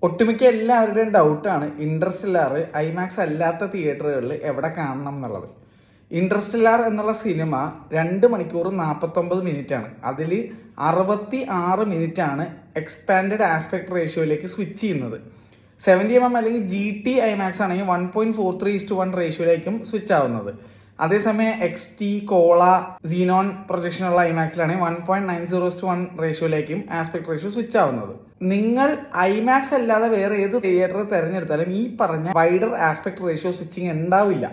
ഒട്ടുമിക്ക എല്ലാവരുടെയും ഡൗട്ടാണ് Interstellar IMAX അല്ലാത്ത തിയേറ്ററുകളിൽ എവിടെ കാണണം എന്നുള്ളത്. ഇൻട്രസ്റ്റെല്ലാർ എന്നുള്ള സിനിമ 2 മണിക്കൂർ 49 മിനിറ്റാണ്. അതിൽ 66 മിനിറ്റാണ് എക്സ്പാൻഡഡ് ആസ്പെക്ട് റേഷ്യോയിലേക്ക് സ്വിച്ച് ചെയ്യുന്നത്. 70mm അല്ലെങ്കിൽ GT ഐമാക്സ് ആണെങ്കിൽ 1.43:1 റേഷ്യോയിലേക്കും സ്വിച്ച് ആവുന്നത്. അതേസമയം XT, കോള, സീനോൺ പ്രൊജക്ഷനുള്ള ഐമാക്സിലാണെങ്കിൽ 1.90:1 റേഷ്യോയിലേക്കും ആസ്പെക്ട് റേഷ്യോ സ്വിച്ച് ആവുന്നത്. നിങ്ങൾ ഐമാക്സ് അല്ലാതെ വേറെ ഏത് തിയേറ്റർ തിരഞ്ഞെടുത്താലും ഈ പറഞ്ഞ വൈഡർ ആസ്പെക്ട് റേഷ്യോ സ്വിച്ചിങ് ഉണ്ടാവില്ല.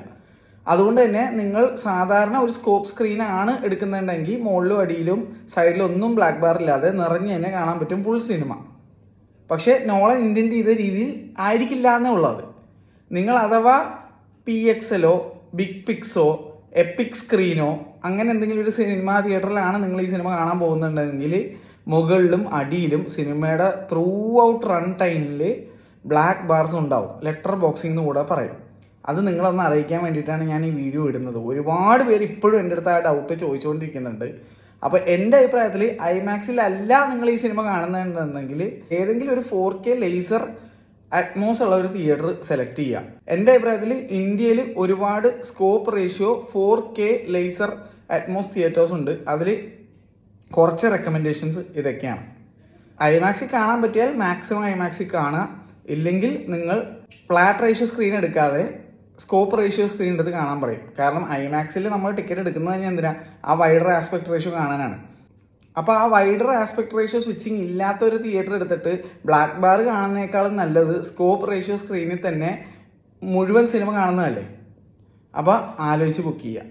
അതുകൊണ്ട് തന്നെ നിങ്ങൾ സാധാരണ ഒരു സ്കോപ്പ് സ്ക്രീൻ ആണ് എടുക്കുന്നുണ്ടെങ്കിൽ മുകളിലും അടിയിലും സൈഡിലും ഒന്നും ബ്ലാക്ക് ബാർ ഇല്ലാതെ നിറഞ്ഞു തന്നെ കാണാൻ പറ്റും ഫുൾ സിനിമ. പക്ഷേ നോളൻ ഇൻറ്റൻറ്റ് ചെയ്ത രീതിയിൽ ആയിരിക്കില്ല എന്നേ ഉള്ളത്. നിങ്ങൾ അഥവാ PXLോ ബിഗ് പിക്സോ എപ്പിക് സ്ക്രീനോ അങ്ങനെ എന്തെങ്കിലും ഒരു സിനിമ തിയേറ്ററിലാണ് നിങ്ങൾ ഈ സിനിമ കാണാൻ പോകുന്നുണ്ടെങ്കിൽ മുകളിലും അടിയിലും സിനിമയുടെ ത്രൂ ഔട്ട് റൺ ടൈമിൽ ബ്ലാക്ക് ബാർസ് ഉണ്ടാവും. ലെറ്റർ ബോക്സിംഗ് എന്ന് കൂടെ പറയും. അത് നിങ്ങളൊന്ന് അറിയിക്കാൻ വേണ്ടിയിട്ടാണ് ഞാൻ ഈ വീഡിയോ ഇടുന്നത്. ഒരുപാട് പേര് ഇപ്പോഴും എൻ്റെ അടുത്ത് ആ ഡൗട്ട് ചോദിച്ചുകൊണ്ടിരിക്കുന്നുണ്ട്. അപ്പോൾ എൻ്റെ അഭിപ്രായത്തിൽ ഐമാക്സിലല്ല നിങ്ങൾ ഈ സിനിമ കാണുന്നുണ്ടെന്നുണ്ടെങ്കിൽ ഏതെങ്കിലും ഒരു 4K ലേസർ അറ്റ്മോസ് ഉള്ള ഒരു തിയേറ്റർ സെലക്ട് ചെയ്യുക. എൻ്റെ അഭിപ്രായത്തിൽ ഇന്ത്യയിൽ ഒരുപാട് scope ratio 4K laser Atmos theatres ഉണ്ട്. അതിൽ കുറച്ച് റെക്കമെൻഡേഷൻസ് ഇതൊക്കെയാണ്. ഐമാക്സിൽ കാണാൻ പറ്റിയാൽ മാക്സിമം ഐമാക്സിൽ കാണുക. ഇല്ലെങ്കിൽ നിങ്ങൾ ഫ്ലാറ്റ് റേഷ്യോ സ്ക്രീൻ എടുക്കാതെ സ്കോപ്പ് റേഷ്യോ സ്ക്രീൻ എടുത്ത് കാണാൻ പറയും. കാരണം ഐമാക്സിൽ നമ്മൾ ടിക്കറ്റ് എടുക്കുന്നത് കഴിഞ്ഞാൽ എന്തിനാ ആ വൈഡർ ആസ്പെക്ട് റേഷ്യോ കാണാനാണ്. അപ്പോൾ ആ വൈഡർ ആസ്പെക്ട് റേഷ്യോ സ്വിച്ചിങ് ഇല്ലാത്തൊരു തിയേറ്റർ എടുത്തിട്ട് ബ്ലാക്ക് ബാർ കാണുന്നതിനേക്കാളും നല്ലത് സ്കോപ്പ് റേഷ്യോ സ്ക്രീനിൽ തന്നെ മുഴുവൻ സിനിമ കാണുന്നതല്ലേ. അപ്പോൾ ആലോചിച്ച് ബുക്ക് ചെയ്യുക.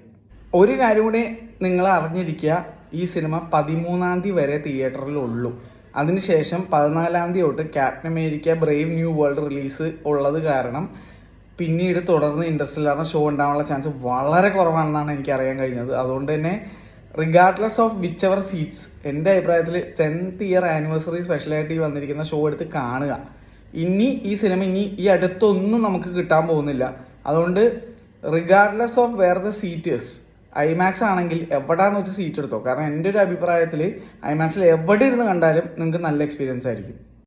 ഒരു കാര്യം കൂടി നിങ്ങൾ അറിഞ്ഞിരിക്കുക, ഈ സിനിമ 13-ാം തീയതി വരെ തിയേറ്ററിലുള്ളൂ. അതിനുശേഷം 14-ാം തീയതി തൊട്ട് captain America Brave new world release ഉള്ളത് കാരണം പിന്നീട് തുടർന്ന് ഇൻട്രസ്റ്റെല്ലാറിന് ഷോ ഉണ്ടാകാനുള്ള ചാൻസ് വളരെ കുറവാണെന്നാണ് എനിക്ക് അറിയാൻ കഴിഞ്ഞത്. അതുകൊണ്ട് തന്നെ regardless of which ever seats എൻ്റെ അഭിപ്രായത്തിൽ 10th ഇയർ ആനിവേഴ്സറി സ്പെഷ്യലായിട്ട് ഈ വന്നിരിക്കുന്ന ഷോ എടുത്ത് കാണുക. ഈ സിനിമ ഈ അടുത്തൊന്നും നമുക്ക് കിട്ടാൻ പോകുന്നില്ല. അതുകൊണ്ട് regardless of where the theatres IMAX ആണെങ്കിൽ എവിടെയാണെന്ന് വെച്ച് സീറ്റ് എടുത്തോ. കാരണം എൻ്റെ ഒരു അഭിപ്രായത്തിൽ ഐമാക്സിൽ എവിടെ ഇരുന്ന് കണ്ടാലും നിങ്ങൾക്ക് നല്ല എക്സ്പീരിയൻസ് ആയിരിക്കും.